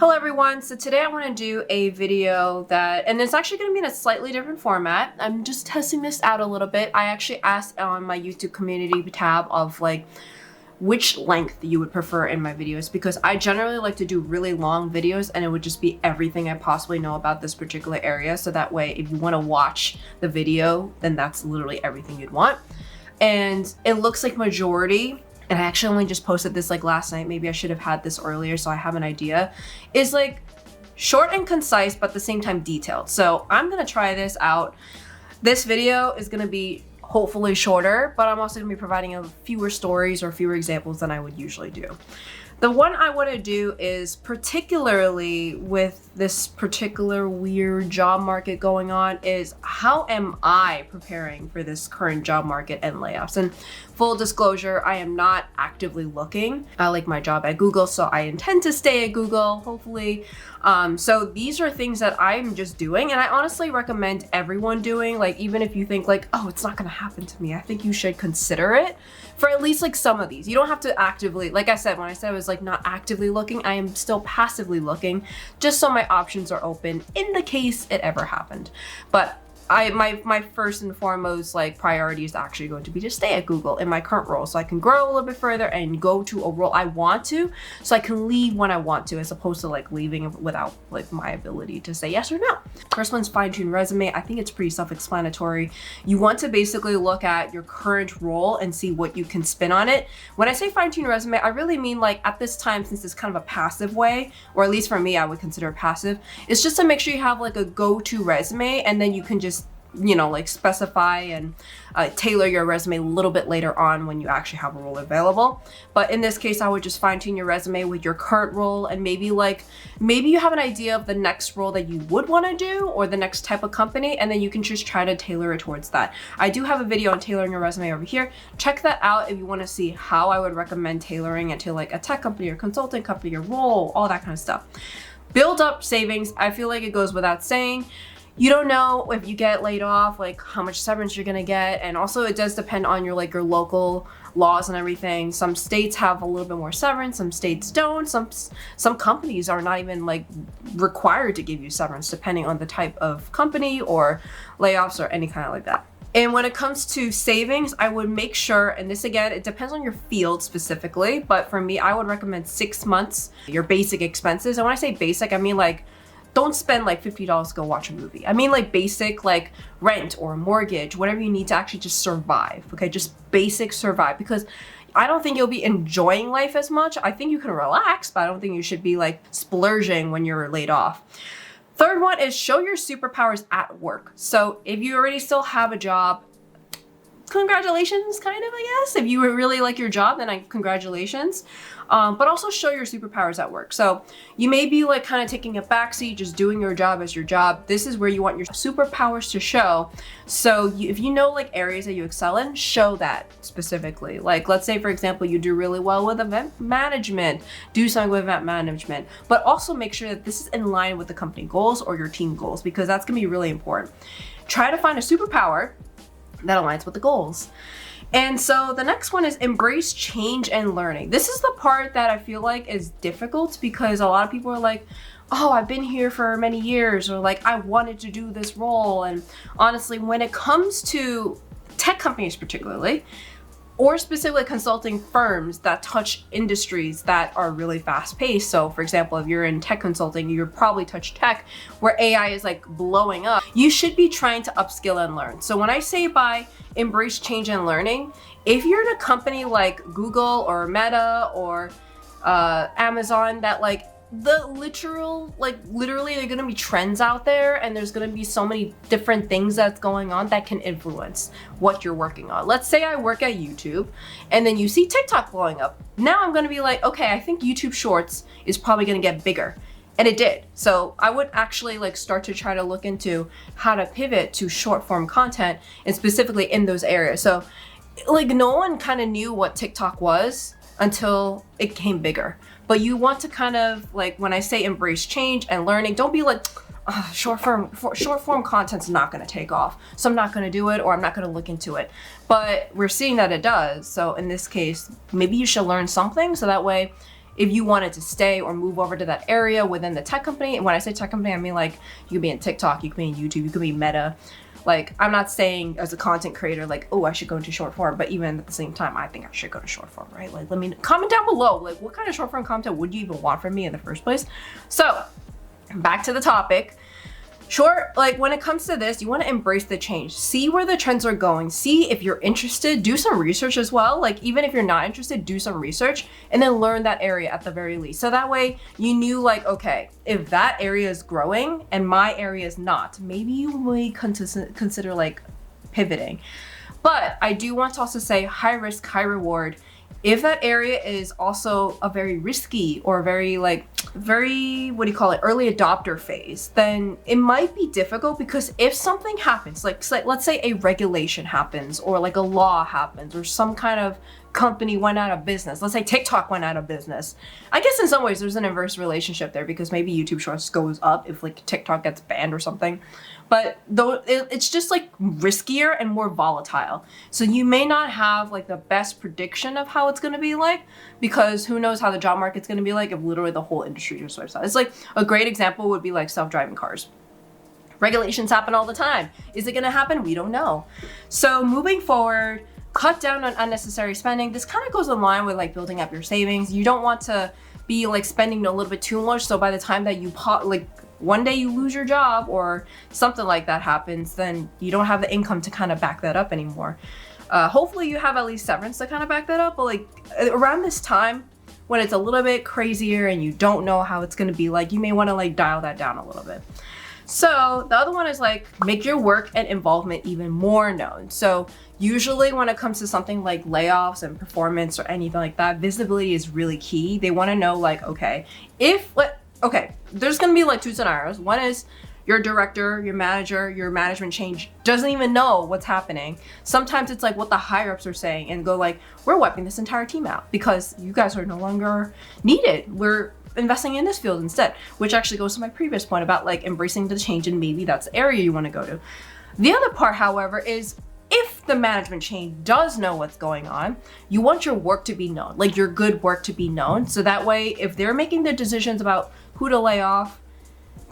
Hello everyone, so today I want to do a video and it's actually going to be in a slightly different format. I'm just testing this out a little bit. I actually asked on my YouTube community tab of like which length you would prefer in my videos, because I generally like to do really long videos and it would just be everything I possibly know about this particular area, so that way if you want to watch the video then that's literally everything you'd want. And it looks like majority, and I actually only just posted this like last night, maybe I should have had this earlier so I have an idea, is like short and concise but at the same time detailed. So I'm gonna try this out. This video is gonna be hopefully shorter, but I'm also gonna be providing fewer stories or fewer examples than I would usually do. The one I want to do is particularly with this particular weird job market going on is how am I preparing for this current job market and layoffs? And full disclosure, I am not actively looking. I like my job at Google, so I intend to stay at Google, hopefully. So these are things that I'm just doing, and I honestly recommend everyone doing. Like, even if you think like, oh, it's not gonna happen to me, I think you should consider it for at least like some of these. You don't have to actively, like I said, when I said I was like not actively looking, I am still passively looking, just so my options are open in the case it ever happened. But my first and foremost like priority is actually going to be to stay at Google in my current role, so I can grow a little bit further and go to a role I want to, so I can leave when I want to, as opposed to like leaving without like my ability to say yes or no. First one's fine-tune resume. I think it's pretty self-explanatory. You want to basically look at your current role and see what you can spin on it. When I say fine-tune resume, I really mean like at this time, since it's kind of a passive way, or at least for me I would consider it passive, it's just to make sure you have like a go-to resume, and then you can just, you know, like specify and tailor your resume a little bit later on when you actually have a role available. But in this case, I would just fine tune your resume with your current role, and maybe you have an idea of the next role that you would want to do or the next type of company, and then you can just try to tailor it towards that. I do have a video on tailoring your resume over here. Check that out if you want to see how I would recommend tailoring it to like a tech company or consulting company or role, all that kind of stuff. Build up savings. I feel like it goes without saying. You don't know if you get laid off, like how much severance you're gonna get, and also it does depend on your local laws and everything. Some states have a little bit more severance, some states don't. Some companies are not even like required to give you severance, depending on the type of company or layoffs or any kind of like that. And when it comes to savings, I would make sure, and this again, it depends on your field specifically, but for me, I would recommend 6 months, your basic expenses. And when I say basic, I mean like, don't spend like $50 to go watch a movie. I mean like basic, like rent or mortgage, whatever you need to actually just survive, okay? Just basic survive, because I don't think you'll be enjoying life as much. I think you can relax, but I don't think you should be like splurging when you're laid off. Third one is show your superpowers at work. So if you already still have a job, congratulations, kind of, I guess. If you really like your job, then congratulations. But also show your superpowers at work. So you may be like kind of taking a backseat, just doing your job as your job. This is where you want your superpowers to show. So if you know like areas that you excel in, show that specifically. Like, let's say for example, you do really well with event management, do something with event management, but also make sure that this is in line with the company goals or your team goals, because that's gonna be really important. Try to find a superpower that aligns with the goals. And so the next one is embrace change and learning. This is the part that I feel like is difficult, because a lot of people are like, oh, I've been here for many years, or like I wanted to do this role. And honestly, when it comes to tech companies particularly, or specifically consulting firms that touch industries that are really fast paced. So for example, if you're in tech consulting, you probably touch tech where AI is like blowing up. You should be trying to upskill and learn. So when I say by embrace change and learning, if you're in a company like Google or Meta or Amazon that like literally there are gonna be trends out there, and there's gonna be so many different things that's going on that can influence what you're working on. Let's say I work at YouTube and then you see TikTok blowing up. Now I'm gonna be like, okay, I think YouTube Shorts is probably gonna get bigger. And it did. So I would actually like start to try to look into how to pivot to short form content, and specifically in those areas. So like no one kind of knew what TikTok was until it became bigger. But you want to kind of like, when I say embrace change and learning, don't be like, short form content's not going to take off, so I'm not going to do it, or I'm not going to look into it. But we're seeing that it does. So in this case, maybe you should learn something, so that way if you wanted to stay or move over to that area within the tech company. And when I say tech company, I mean like you could be in TikTok, you could be in YouTube, you could be Meta. Like, I'm not saying as a content creator, like, oh, I should go into short form, but even at the same time, I think I should go to short form, right? Like, let me comment down below, like, what kind of short form content would you even want from me in the first place? So, back to the topic. Like when it comes to this, you want to embrace the change. See where the trends are going. See if you're interested. Do some research as well. Like even if you're not interested, do some research and then learn that area at the very least. So that way you knew like, okay, if that area is growing and my area is not, maybe you may consider like pivoting. But I do want to also say high risk, high reward. If that area is also a very risky or very what do you call it, early adopter phase, then it might be difficult because if something happens, like let's say a regulation happens or like a law happens or some kind of company went out of business. Let's say TikTok went out of business. I guess in some ways there's an inverse relationship there because maybe YouTube Shorts goes up if like TikTok gets banned or something. But though it's just like riskier and more volatile. So you may not have like the best prediction of how it's going to be like, because who knows how the job market's going to be like if literally the whole industry just swipes out. It's like a great example would be like self-driving cars. Regulations happen all the time. Is it going to happen? We don't know. So moving forward, cut down on unnecessary spending. This kind of goes in line with like building up your savings. You don't want to be like spending a little bit too much. So by the time that you one day you lose your job or something like that happens, then you don't have the income to kind of back that up anymore. Hopefully you have at least severance to kind of back that up, but like around this time when it's a little bit crazier and you don't know how it's going to be like, you may want to like dial that down a little bit. So the other one is like make your work and involvement even more known. So usually when it comes to something like layoffs and performance or anything like that, visibility is really key. They want to know like, okay, there's going to be like two scenarios. One is your director, your manager, your management change doesn't even know what's happening. Sometimes it's like what the higher ups are saying and go like, we're wiping this entire team out because you guys are no longer needed. We're investing in this field instead, which actually goes to my previous point about like embracing the change and maybe that's the area you want to go to. The other part, however, is if the management chain does know what's going on, you want your work to be known, like your good work to be known. So that way, if they're making the decisions about who to lay off,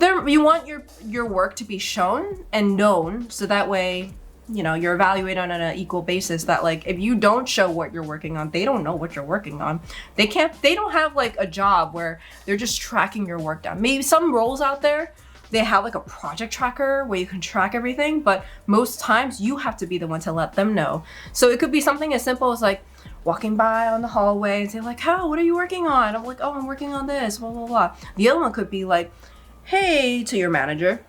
you want your work to be shown and known. So that way, you know, you're evaluated on an equal basis that like, if you don't show what you're working on, they don't know what you're working on. They don't have like a job where they're just tracking your work down. Maybe some roles out there, they have like a project tracker where you can track everything, but most times you have to be the one to let them know. So it could be something as simple as like walking by on the hallway and say like, "How, what are you working on?" I'm like, "Oh, I'm working on this, blah, blah, blah." The other one could be like, "Hey," to your manager,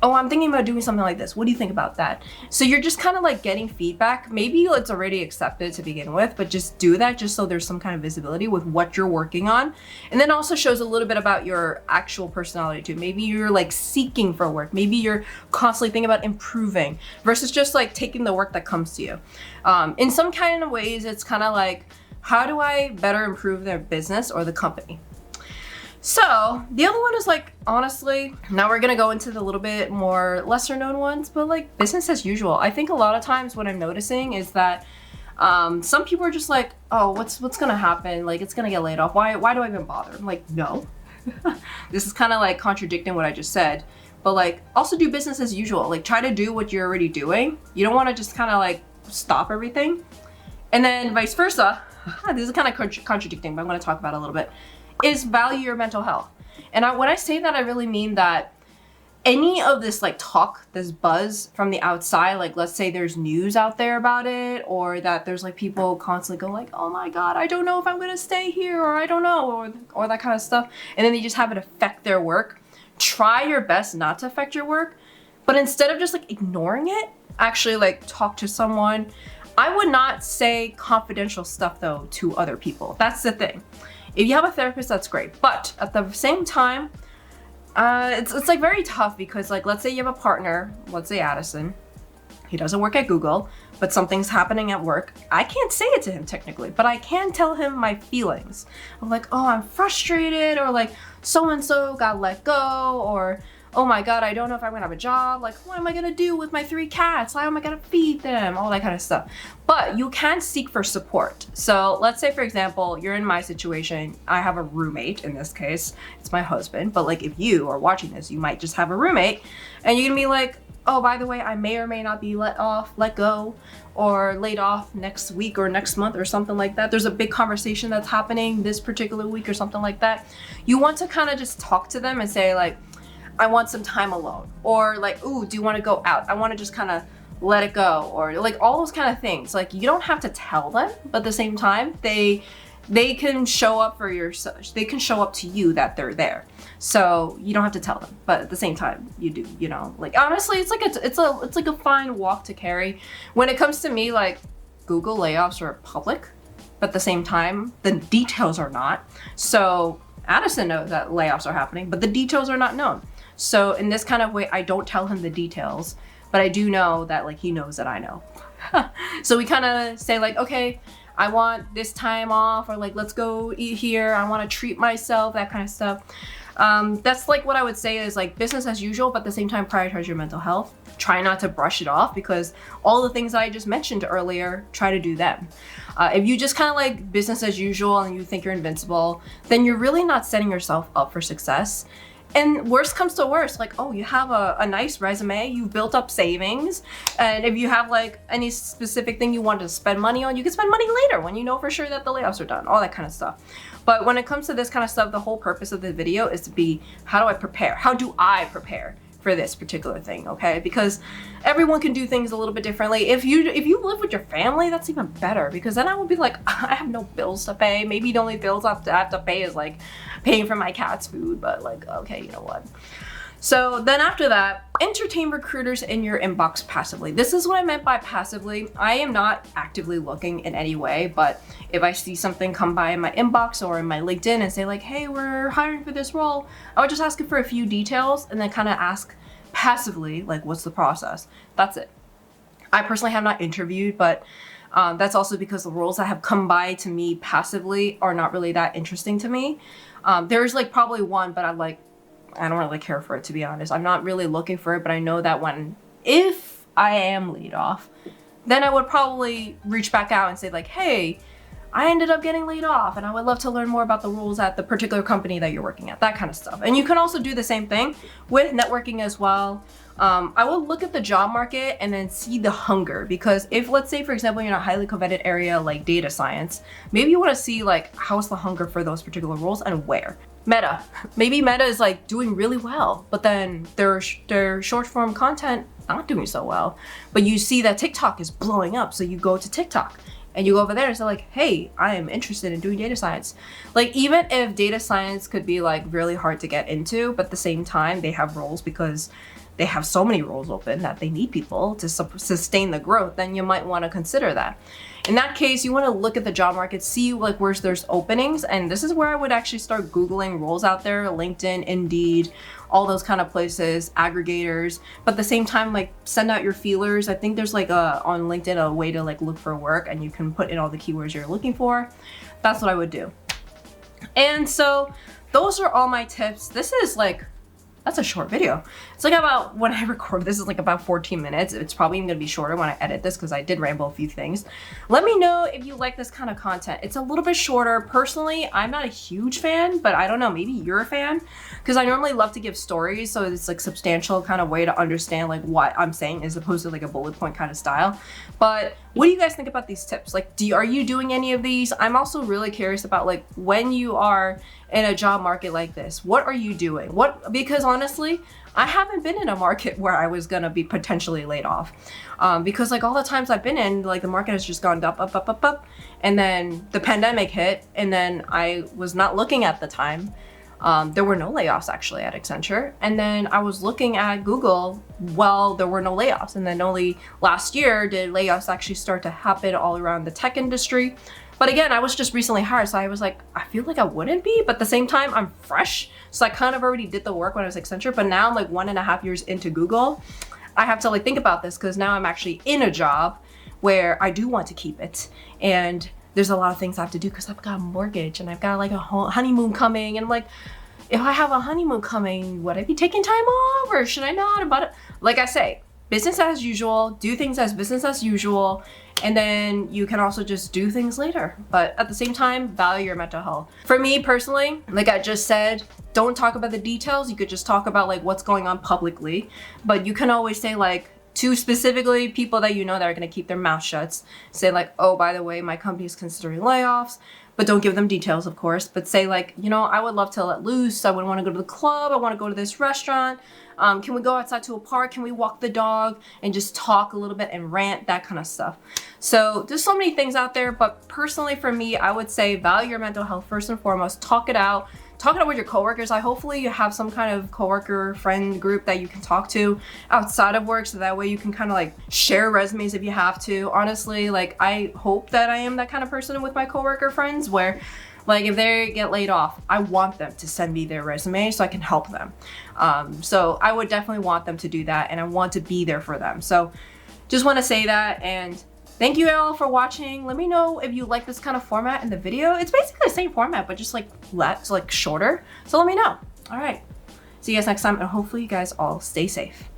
"Oh, I'm thinking about doing something like this. What do you think about that?" So you're just kind of like getting feedback. Maybe it's already accepted to begin with, but just do that just so there's some kind of visibility with what you're working on. And then also shows a little bit about your actual personality too. Maybe you're like seeking for work. Maybe you're constantly thinking about improving versus just like taking the work that comes to you. In some kind of ways, it's kind of like, how do I better improve their business or the company? So the other one is like, honestly, now we're gonna go into the little bit more lesser known ones, but like business as usual. I think a lot of times what I'm noticing is that some people are just like, "Oh, what's gonna happen? Like it's gonna get laid off. Why do I even bother?" I'm like, no. This is kind of like contradicting what I just said, but like also do business as usual. Like try to do what you're already doing. You don't want to just kind of like stop everything. And then vice versa. This is kind of contradicting, but I'm going to talk about it a little bit. Is value your mental health. And when I say that, I really mean that any of this like talk, this buzz from the outside, like let's say there's news out there about it, or that there's like people constantly go like, "Oh my God, I don't know if I'm gonna stay here," or "I don't know," or that kind of stuff. And then they just have it affect their work. Try your best not to affect your work, but instead of just like ignoring it, actually like talk to someone. I would not say confidential stuff though to other people. That's the thing. If you have a therapist, that's great. But at the same time, it's like very tough because like, let's say you have a partner, let's say Addison, he doesn't work at Google, but something's happening at work. I can't say it to him technically, but I can tell him my feelings. I'm like, "Oh, I'm frustrated," or like, "So-and-so got let go," or oh my God, I don't know if I'm gonna have a job. Like, what am I gonna do with my 3 cats? How am I gonna feed them? All that kind of stuff. But you can seek for support. So let's say, for example, you're in my situation. I have a roommate in this case. It's my husband. But like, if you are watching this, you might just have a roommate and you're gonna be like, oh, by the way, I may or may not be let go, or laid off next week or next month or something like that. There's a big conversation that's happening this particular week or something like that. You want to kind of just talk to them and say like, I want some time alone, or like, ooh, do you want to go out? I want to just kind of let it go, or like all those kind of things. Like, you don't have to tell them, but at the same time, they can show up for they can show up to you that they're there. So you don't have to tell them, but at the same time you do, you know, like honestly, it's like a fine walk to carry. When it comes to me, like, Google layoffs are public, but at the same time, the details are not. So Addison knows that layoffs are happening, but the details are not known. So in this kind of way, I don't tell him the details, but I do know that like he knows that I know. So we kind of say like, okay, I want this time off, or like, let's go eat here. I want to treat myself, that kind of stuff. That's like what I would say is like business as usual, but at the same time, prioritize your mental health. Try not to brush it off, because all the things that I just mentioned earlier, try to do them. If you just kind of like business as usual and you think you're invincible, then you're really not setting yourself up for success. And worst comes to worst, like, oh, you have a nice resume, you've built up savings, and if you have like any specific thing you want to spend money on, you can spend money later when you know for sure that the layoffs are done, all that kind of stuff. But when it comes to this kind of stuff, the whole purpose of the video is to be, how do I prepare? How do I prepare for this particular thing, okay? Because everyone can do things a little bit differently. If you live with your family, that's even better, because then I will be like, I have no bills to pay. Maybe the only bills I have to pay is like paying for my cat's food, but like, okay, you know what? So then after that, entertain recruiters in your inbox passively. This is what I meant by passively. I am not actively looking in any way, but if I see something come by in my inbox or in my LinkedIn and say like, hey, we're hiring for this role, I would just ask it for a few details and then kind of ask passively, like, what's the process? That's it. I personally have not interviewed, but that's also because the roles that have come by to me passively are not really that interesting to me. There's like probably one, but I don't really care for it, to be honest. I'm not really looking for it, but I know that if I am laid off, then I would probably reach back out and say like, hey, I ended up getting laid off and I would love to learn more about the rules at the particular company that you're working at, that kind of stuff. And you can also do the same thing with networking as well. I will look at the job market and then see the hunger, because if, let's say, for example, you're in a highly coveted area like data science, maybe you want to see like, how's the hunger for those particular roles and where. Meta. Maybe Meta is like doing really well, but then their short form content not doing so well. But you see that TikTok is blowing up, so you go to TikTok and you go over there and say like, hey, I am interested in doing data science. Like, even if data science could be like really hard to get into, but at the same time they have roles, because they have so many roles open that they need people to sustain the growth, then you might want to consider that. In that case, you want to look at the job market, see like where there's openings, and this is where I would actually start Googling roles out there, LinkedIn, Indeed, all those kind of places, aggregators, but at the same time, like, send out your feelers. I think there's like on LinkedIn a way to like look for work, and you can put in all the keywords you're looking for. That's what I would do. And so those are all my tips. That's a short video. It's like about, when I record this, is like about 14 minutes. It's probably even gonna be shorter when I edit this, because I did ramble a few things. Let me know if you like this kind of content. It's a little bit shorter. Personally, I'm not a huge fan, but I don't know, maybe you're a fan, because I normally love to give stories, so it's like substantial kind of way to understand like what I'm saying, as opposed to like a bullet point kind of style. But what do you guys think about these tips? Like, are you doing any of these? I'm also really curious about like, when you are in a job market like this, what are you doing? Because honestly, I haven't been in a market where I was gonna be potentially laid off. Because like all the times I've been in, like the market has just gone up, up, up, up, up. And then the pandemic hit, and then I was not looking at the time. There were no layoffs actually at Accenture. And then I was looking at Google while there were no layoffs. And then only last year did layoffs actually start to happen all around the tech industry. But again, I was just recently hired, so I was like, I feel like I wouldn't be, but at the same time, I'm fresh. So I kind of already did the work when I was Accenture, but now I'm like 1.5 years into Google. I have to like think about this, because now I'm actually in a job where I do want to keep it. And there's a lot of things I have to do, because I've got a mortgage and I've got like a whole honeymoon coming, and I'm like, if I have a honeymoon coming, would I be taking time off or should I not? But like I say, business as usual, do things as business as usual, and then you can also just do things later. But at the same time, value your mental health. For me personally, like I just said, don't talk about the details. You could just talk about like what's going on publicly, but you can always say like, to specifically people that you know that are going to keep their mouth shut, say like, oh, by the way, my company is considering layoffs, but don't give them details, of course, but say like, you know, I would love to let loose. I would want to go to the club. I want to go to this restaurant. Can we go outside to a park? Can we walk the dog and just talk a little bit and rant, that kind of stuff. So there's so many things out there, but personally for me, I would say value your mental health first and foremost. Talk it out. Talk it out with your coworkers. Hopefully you have some kind of coworker friend group that you can talk to outside of work, so that way you can kind of like share resumes if you have to. Honestly, like I hope that I am that kind of person with my coworker friends where like if they get laid off, I want them to send me their resume so I can help them. So I would definitely want them to do that, and I want to be there for them. So just want to say that, and thank you all for watching. Let me know if you like this kind of format in the video. It's basically the same format, but just like less, like shorter. So let me know. All right. See you guys next time, and hopefully you guys all stay safe.